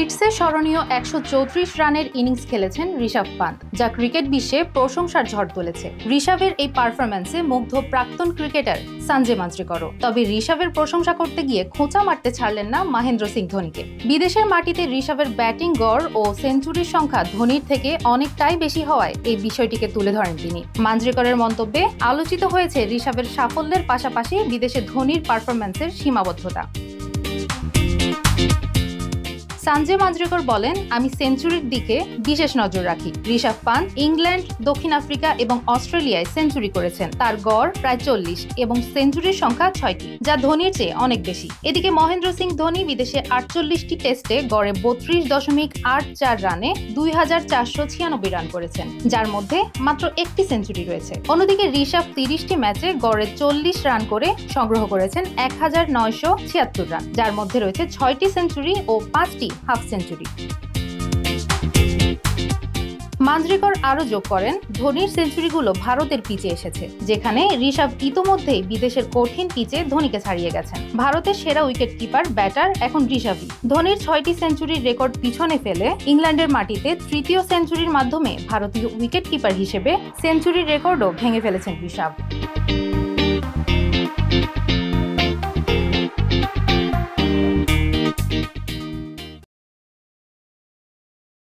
লিডসে স্মরণীয় ১৩৪ রানের ইনিংস খেলেছেন ঋষভ পান্ত, যা ক্রিকেট বিশ্বে প্রশংসার ঝড় তুলেছে। ঋষভের এই পারফরম্যান্সে মুগ্ধ প্রাক্তন ক্রিকেটার সঞ্জয় মাঞ্জরেকরও। তবে ঋষভের প্রশংসা করতে গিয়ে খোঁচা মারতে ছাড়লেন না মহেন্দ্র সিং ধোনিকে। বিদেশের মাটিতে ঋষভের ব্যাটিং গড় ও সেঞ্চুরির সংখ্যা ধোনির থেকে অনেকটাই বেশি হওয়ায় এই বিষয়টিকে তুলে ধরেন তিনি। মাঞ্জরেকরের মন্তব্যে আলোচিত হয়েছে ঋষভের সাফল্যের পাশাপাশি বিদেশে ধোনির পারফরম্যান্সের সীমাবদ্ধতা। সঞ্জয় মাঞ্জরেকর বলেন, আমি সেঞ্চুরির দিকে বিশেষ নজর রাখি। ঋষভ পান্ত ইংল্যান্ড, দক্ষিণ আফ্রিকা এবং অস্ট্রেলিয়ায় সেঞ্চুরি করেছেন। তার গড় প্রায় ৪০ এবং সেঞ্চুরির সংখ্যা ৬টি, যা ধোনির চেয়ে অনেক বেশি। এদিকে মহেন্দ্র সিং ধোনি বিদেশে ৪৮টি টেস্টে গড়ে ৩২.৮৪ রানে ২,৪৯৬ রান করেছেন, যার মধ্যে মাত্র একটি সেঞ্চুরি রয়েছে। অন্যদিকে ঋষভ ৩০টি ম্যাচে গড়ে ৪০ রান করে সংগ্রহ করেছেন ১,৯৭৬ রান, যার মধ্যে রয়েছে ৬টি সেঞ্চুরি ও ৫টি হাফ সেঞ্চুরি। মাঞ্জরেকর আরও যোগ করেন, ধোনির সেঞ্চুরিগুলো ভারতের পিচে এসেছে, যেখানে ঋষভ ইতোমধ্যেই বিদেশের কঠিন পিচে ধোনিকে ছাড়িয়ে গেছেন। ভারতের সেরা উইকেট কিপার ব্যাটার এখন ঋষভই। ধোনির ৬টি সেঞ্চুরির রেকর্ড পিছনে ফেলে ইংল্যান্ডের মাটিতে তৃতীয় সেঞ্চুরির মাধ্যমে ভারতীয় উইকেট কিপার হিসেবে সেঞ্চুরির রেকর্ডও ভেঙে ফেলেছেন ঋষভ।